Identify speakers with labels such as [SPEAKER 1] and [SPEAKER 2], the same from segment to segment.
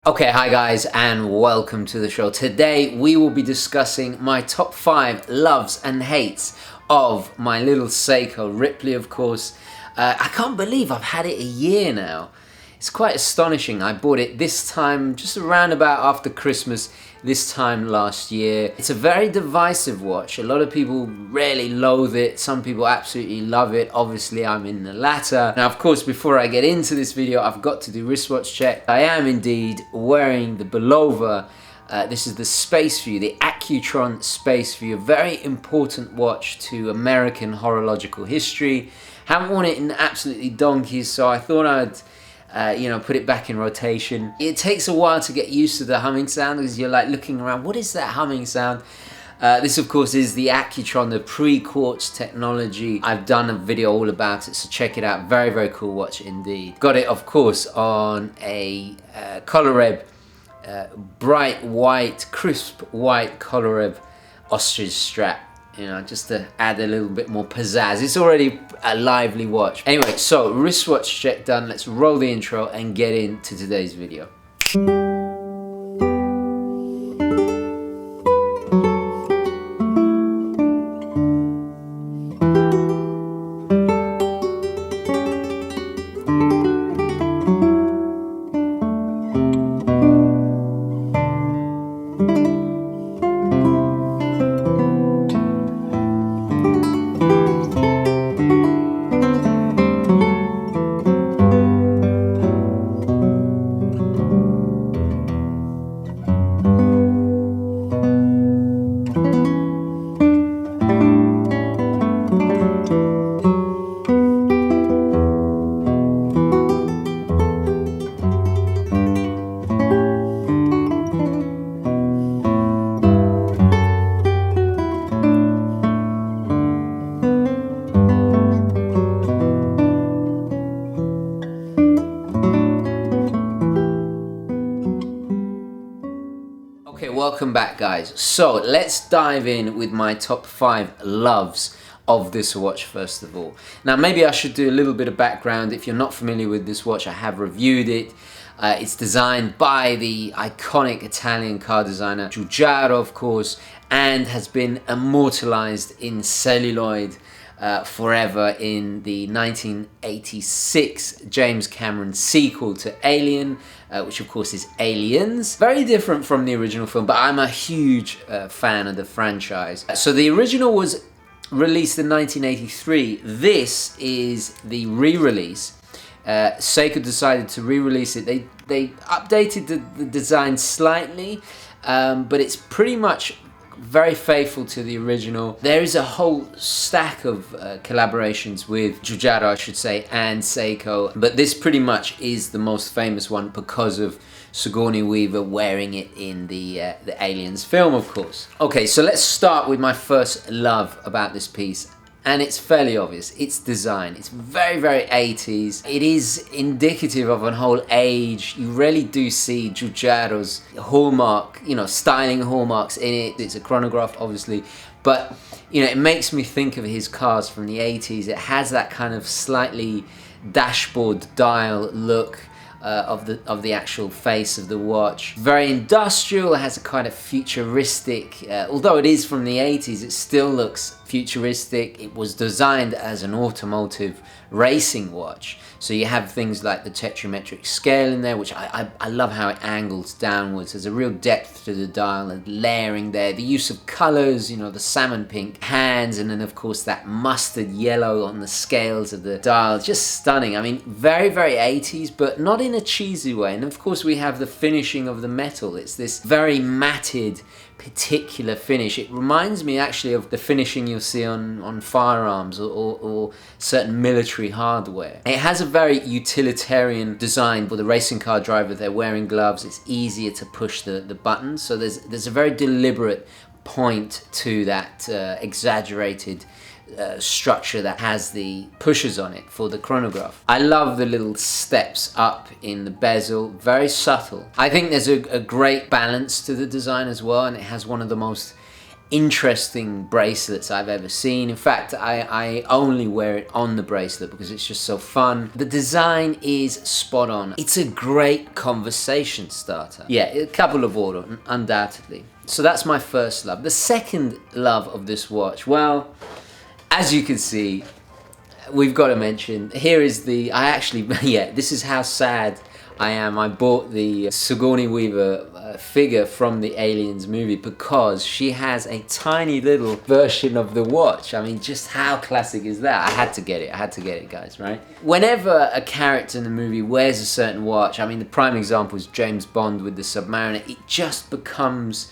[SPEAKER 1] Okay, hi guys and welcome to the show. Today we will be discussing my top 5 loves and hates of my little Seiko, Ripley of course. I can't believe I've had it a year now. It's quite astonishing. I bought it this time, just around about after Christmas, this time last year. It's a very divisive watch. A lot of people really loathe it. Some people absolutely love it. Obviously, I'm in the latter. Now, of course, before I get into this video, I've got to do wristwatch check. I am indeed wearing the Belova. This is the Space View, the Accutron Space View, a very important watch to American horological history. Haven't worn it in absolutely donkeys, so I thought I'd put it back in rotation. It takes a while to get used to the humming sound because you're like looking around, what is that humming sound? This of course is the Accutron, the pre-quartz technology. I've done a video all about it, so check it out. Very, very cool watch indeed. Got it of course on a Coloreb, bright white, crisp white Coloreb ostrich strap. You know, just to add a little bit more pizzazz. It's already a lively watch. Anyway, so wristwatch check done. Let's roll the intro and get into today's video. Okay, welcome back guys. So let's dive in with my top 5 loves of this watch first of all. Now maybe I should do a little bit of background. If you're not familiar with this watch, I have reviewed it. It's designed by the iconic Italian car designer Giugiaro of course, and has been immortalized in celluloid forever in the 1986 James Cameron sequel to Alien, which of course is Aliens. Very different from the original film, but I'm a huge fan of the franchise. So the original was released in 1983. This is the re-release. Seiko decided to re-release it. They updated the design slightly, but it's pretty much very faithful to the original. There is a whole stack of collaborations with Giugiaro, I should say, and Seiko, but this pretty much is the most famous one because of Sigourney Weaver wearing it in the Aliens film, of course. Okay, so let's start with my first love about this piece. And it's fairly obvious, it's design. It's very, very 80s. It is indicative of a whole age. You really do see Giugiaro's hallmark, styling hallmarks in it. It's a chronograph, obviously, but it makes me think of his cars from the 80s. It has that kind of slightly dashboard dial look of the actual face of the watch. Very industrial. It has a kind of futuristic, although it is from the 80s, it still looks futuristic. It was designed as an automotive racing watch, so you have things like the tetrametric scale in there, which I love how it angles downwards. There's a real depth to the dial and layering there. The use of colors, the salmon pink hands, and then of course that mustard yellow on the scales of the dial. Just stunning. I mean, very, very 80s, but not in a cheesy way. And of course we have the finishing of the metal. It's this very matted, particular finish. It reminds me actually of the finishing you'll see on firearms or certain military hardware. It has a very utilitarian design for the racing car driver. They're wearing gloves. It's easier to push the buttons. So there's a very deliberate point to that exaggerated structure that has the pushers on it for the chronograph. I love the little steps up in the bezel, very subtle. I think there's a great balance to the design as well, and it has one of the most interesting bracelets I've ever seen. In fact, I only wear it on the bracelet because it's just so fun. The design is spot on. It's a great conversation starter. Yeah, a couple of order, undoubtedly. So that's my first love. The second love of this watch, well, as you can see, we've got to mention, here is the, yeah, this is how sad I am. I bought the Sigourney Weaver figure from the Aliens movie because she has a tiny little version of the watch. I mean, just how classic is that? I had to get it, guys, right? Whenever a character in the movie wears a certain watch, I mean, the prime example is James Bond with the Submariner, it just becomes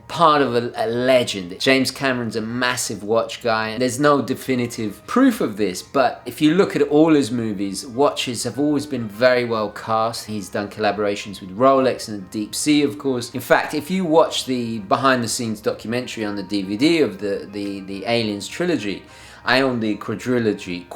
[SPEAKER 1] part of a legend. James Cameron's a massive watch guy, and there's no definitive proof of this, but if you look at all his movies, watches have always been very well cast. He's done collaborations with Rolex and Deep Sea, of course. In fact, if you watch the behind-the-scenes documentary on the DVD of the Aliens trilogy, I own the quadrilogy,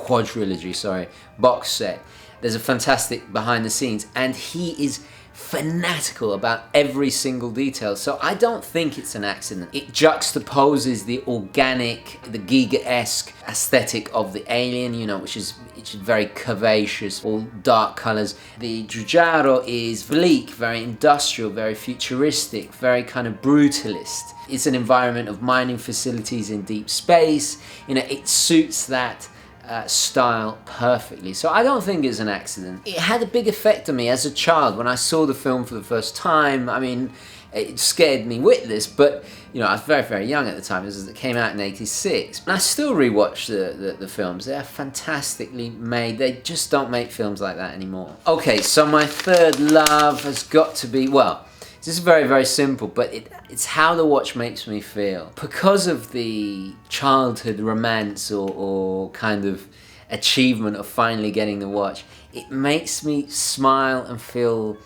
[SPEAKER 1] box set. There's a fantastic behind-the-scenes, and he is fanatical about every single detail. So I don't think it's an accident. It juxtaposes the organic, the Giga-esque aesthetic of the Alien, you know, which is very curvaceous, all dark colors. The Giugiaro is bleak, very industrial, very futuristic, very kind of brutalist. It's an environment of mining facilities in deep space. You know, it suits that style perfectly. So I don't think it's an accident. It had a big effect on me as a child when I saw the film for the first time. I mean, it scared me witless, but you know, I was very, very young at the time. It came out in '86. And I still rewatch the films. They're fantastically made. They just don't make films like that anymore. Okay, so my third love has got to be, well, this is very, very simple, but it's how the watch makes me feel. Because of the childhood romance or kind of achievement of finally getting the watch, it makes me smile and feel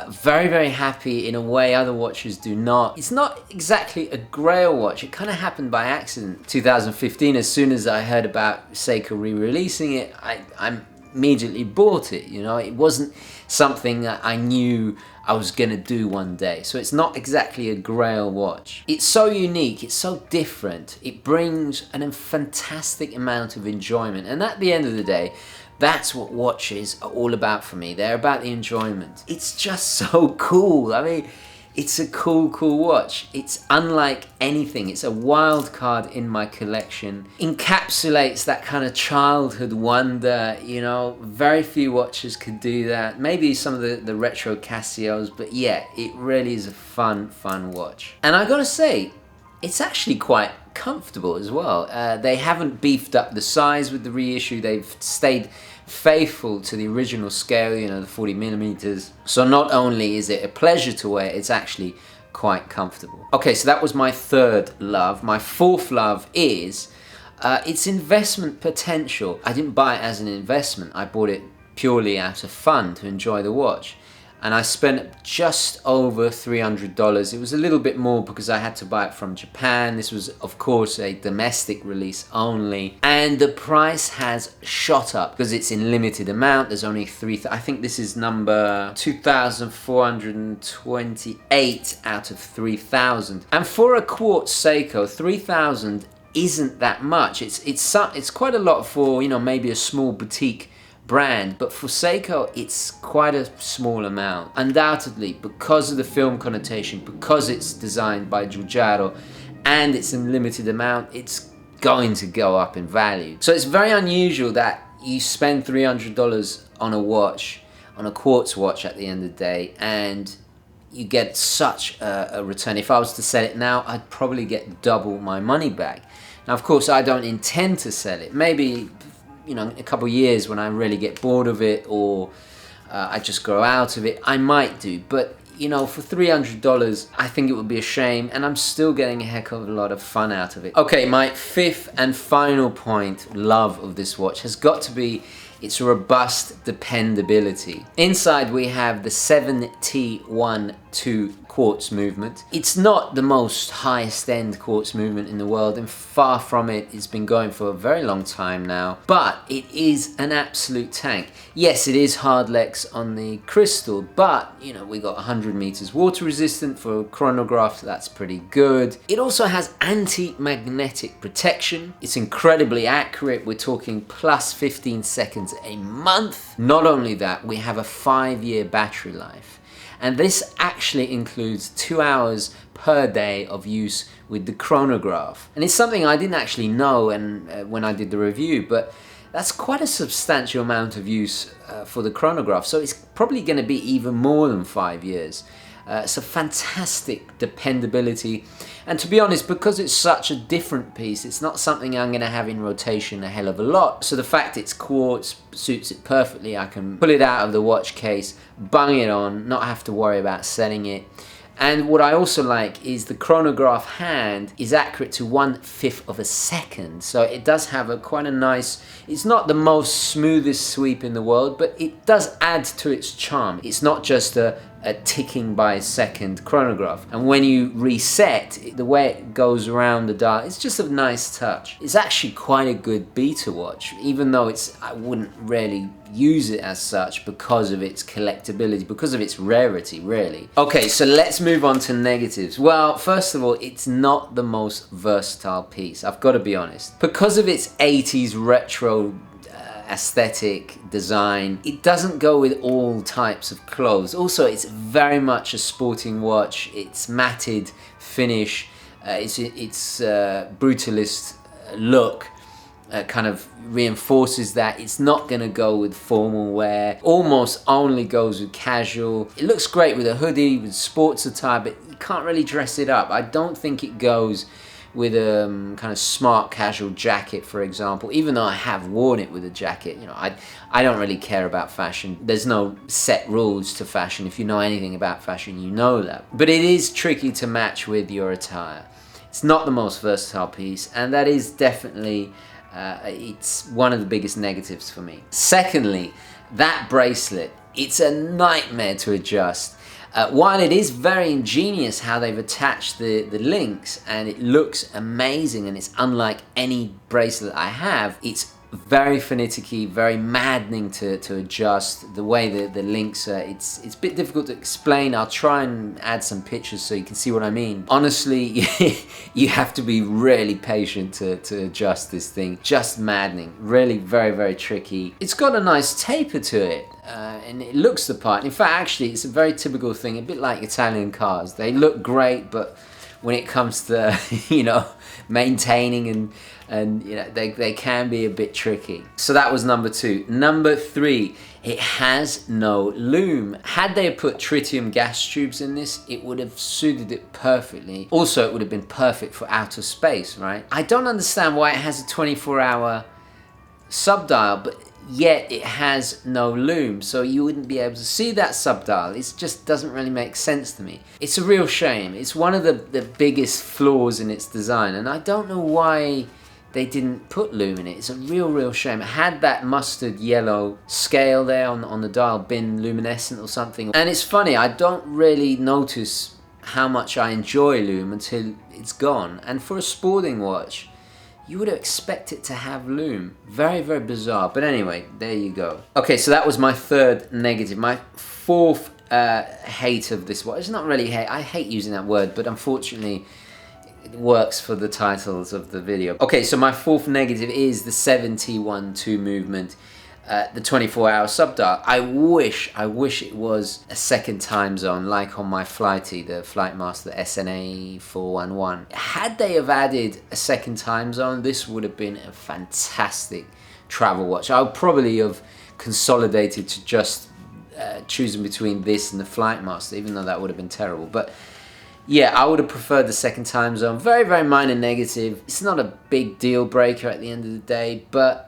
[SPEAKER 1] very, very happy in a way other watches do not. It's not exactly a grail watch. It kind of happened by accident. 2015, as soon as I heard about Seiko re-releasing it, I immediately bought it. You know, it wasn't something that I knew I was gonna do one day. So it's not exactly a grail watch. It's so unique, it's so different. It brings a fantastic amount of enjoyment. And at the end of the day, that's what watches are all about for me. They're about the enjoyment. It's just so cool. I mean, it's a cool watch. It's unlike anything. It's a wild card in my collection. Encapsulates that kind of childhood wonder, you know. Very few watches could do that. Maybe some of the retro Casios, but yeah, it really is a fun watch. And I gotta say, it's actually quite comfortable as well. They haven't beefed up the size with the reissue. They've stayed faithful to the original scale, you know, the 40mm. So not only is it a pleasure to wear, it's actually quite comfortable. Okay, so that was my third love. My fourth love is its investment potential. I didn't buy it as an investment. I bought it purely out of fun to enjoy the watch. And I spent just over $300. It was a little bit more because I had to buy it from Japan. This was, of course, a domestic release only. And the price has shot up because it's in limited amount. There's only I think this is number 2,428 out of 3,000. And for a quartz Seiko, 3,000 isn't that much. It's quite a lot for, you know, maybe a small boutique brand, but for Seiko it's quite a small amount. Undoubtedly, because of the film connotation, because it's designed by Giugiaro and it's in limited amount, it's going to go up in value. So it's very unusual that you spend $300 on a watch, on a quartz watch at the end of the day, and you get such a return. If I was to sell it now, I'd probably get double my money back. Now, of course, I don't intend to sell it. Maybe, you know, a couple of years when I really get bored of it, or I just grow out of it, I might do. But, you know, for $300, I think it would be a shame, and I'm still getting a heck of a lot of fun out of it. Okay, my fifth and final point, love of this watch, has got to be its robust dependability. Inside we have the 7T12 quartz movement. It's not the most highest end quartz movement in the world, and far from it. It's been going for a very long time now, but it is an absolute tank. Yes, it is hardlex on the crystal, but you know, we got 100 meters water resistant for a chronograph. That's pretty good. It also has anti-magnetic protection. It's incredibly accurate. We're talking plus 15 seconds a month. Not only that, we have a 5-year battery life. And this actually includes 2 hours per day of use with the chronograph. And it's something I didn't actually know when I did the review, but that's quite a substantial amount of use for the chronograph. So it's probably going to be even more than 5 years. So fantastic dependability. And to be honest, because it's such a different piece, it's not something I'm going to have in rotation a hell of a lot. So the fact it's quartz suits it perfectly. I can pull it out of the watch case, bung it on, not have to worry about setting it. And what I also like is the chronograph hand is accurate to 1/5 of a second. So it does have quite a nice, it's not the most smoothest sweep in the world, but it does add to its charm. It's not just a ticking by second chronograph. And when you reset, the way it goes around the dial, it's just a nice touch. It's actually quite a good beta watch, even though I wouldn't really use it as such because of its collectability, because of its rarity, really. Okay, so let's move on to negatives. Well, first of all, it's not the most versatile piece, I've got to be honest. Because of its 80s retro aesthetic design, it doesn't go with all types of clothes. Also, it's very much a sporting watch. It's matted finish, it's brutalist look kind of reinforces that. It's not going to go with formal wear, almost only goes with casual. It looks great with a hoodie, with sports attire, but you can't really dress it up. I don't think it goes with a kind of smart casual jacket, for example, even though I have worn it with a jacket. You know, I don't really care about fashion. There's no set rules to fashion. If you know anything about fashion, you know that. But it is tricky to match with your attire. It's not the most versatile piece, and that is definitely it's one of the biggest negatives for me. Secondly, that bracelet, it's a nightmare to adjust. While it is very ingenious how they've attached the links, and it looks amazing and it's unlike any bracelet I have, it's very finicky, very maddening to adjust. The way the links are, it's a bit difficult to explain. I'll try and add some pictures so you can see what I mean. Honestly, you have to be really patient to adjust this thing. Just maddening, really very, very tricky. It's got a nice taper to it. And it looks the part. In fact, actually, it's a very typical thing, a bit like Italian cars. They look great, but when it comes to, you know, maintaining and you know, they can be a bit tricky. So that was number 2. Number 3, it has no loom. Had they put tritium gas tubes in this, it would have suited it perfectly. Also, it would have been perfect for outer space, right? I don't understand why it has a 24-hour subdial, but yet it has no loom, so you wouldn't be able to see that subdial. It just doesn't really make sense to me. It's a real shame. It's one of the biggest flaws in its design, and I don't know why they didn't put loom in it. It's a real shame. Had that mustard yellow scale there on the dial been luminescent or something. And it's funny, I don't really notice how much I enjoy loom until it's gone. And for a sporting watch, you would expect it to have loom. Very, very bizarre. But anyway, there you go. Okay, so that was my 3rd negative. My 4th hate of this watch. It's not really hate. I hate using that word, but unfortunately, it works for the titles of the video. Okay, so my 4th negative is the 7T12 movement. The 24-hour subdial. I wish it was a second time zone, like on my Flighty, the Flightmaster SNA411. Had they have added a second time zone, this would have been a fantastic travel watch. I would probably have consolidated to just choosing between this and the Flightmaster, even though that would have been terrible. But yeah, I would have preferred the second time zone. Very, very minor negative. It's not a big deal breaker at the end of the day, but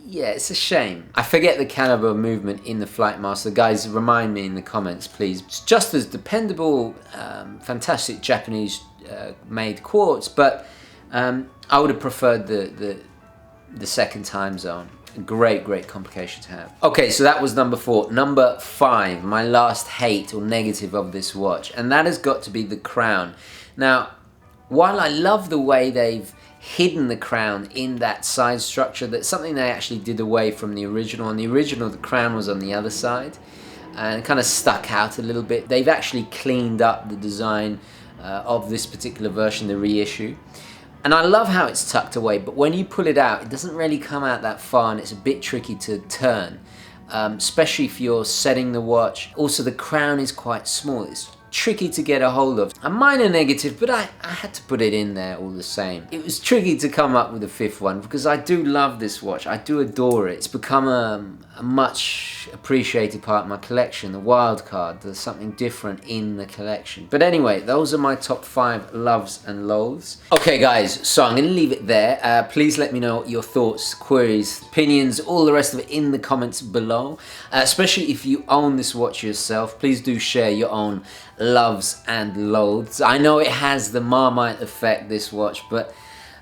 [SPEAKER 1] yeah, it's a shame. I forget the caliber movement in the Flightmaster. Guys, remind me in the comments, please. It's just as dependable, fantastic Japanese made quartz, but I would have preferred the second time zone. a great complication to have. Okay, so that was number 4. Number 5, my last hate or negative of this watch, and that has got to be the crown. Now, while I love the way they've hidden the crown in that side structure, that's something they actually did away from the original. On the original, the crown was on the other side and it kind of stuck out a little bit. They've actually cleaned up the design of this particular version, the reissue. And I love how it's tucked away, but when you pull it out, it doesn't really come out that far and it's a bit tricky to turn, especially if you're setting the watch. Also, the crown is quite small. It's tricky to get a hold of. A minor negative, but I had to put it in there all the same. It was tricky to come up with a 5th one because I do love this watch. I do adore it. It's become a much appreciated part of my collection, the wild card. There's something different in the collection. But anyway, those are my top 5 loves and loathes. Okay guys, so I'm going to leave it there. Please let me know your thoughts, queries, opinions, all the rest of it in the comments below. Especially if you own this watch yourself, please do share your own loves and loathes. I know it has the Marmite effect, this watch, but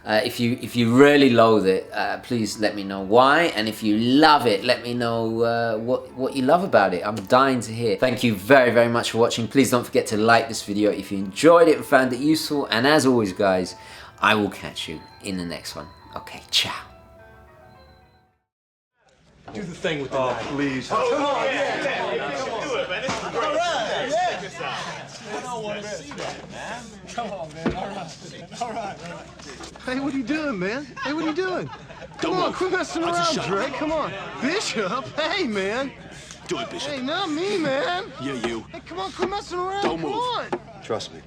[SPEAKER 1] if you really loathe it, please let me know why, and if you love it, let me know what you love about it. I'm dying to hear. Thank you very much for watching. Please don't forget to like this video if you enjoyed it and found it useful, and as always guys, I will catch you in the next one. Okay, ciao.
[SPEAKER 2] Do the thing with the knife.
[SPEAKER 3] Please.
[SPEAKER 2] Oh, yeah. Do it, man. This is great. All right, check this out.
[SPEAKER 4] I don't want to see that, man. Come on, man. All right.
[SPEAKER 3] Hey, what are you doing, man? Hey, what are you doing? Come on, quit messing around, Dre. Come on. Bishop, hey, man.
[SPEAKER 5] Do it, Bishop.
[SPEAKER 3] Hey, not me, man.
[SPEAKER 5] Yeah, you.
[SPEAKER 3] Hey, come on, quit messing around.
[SPEAKER 5] Don't
[SPEAKER 3] Come
[SPEAKER 5] move.
[SPEAKER 3] on.
[SPEAKER 5] Trust me.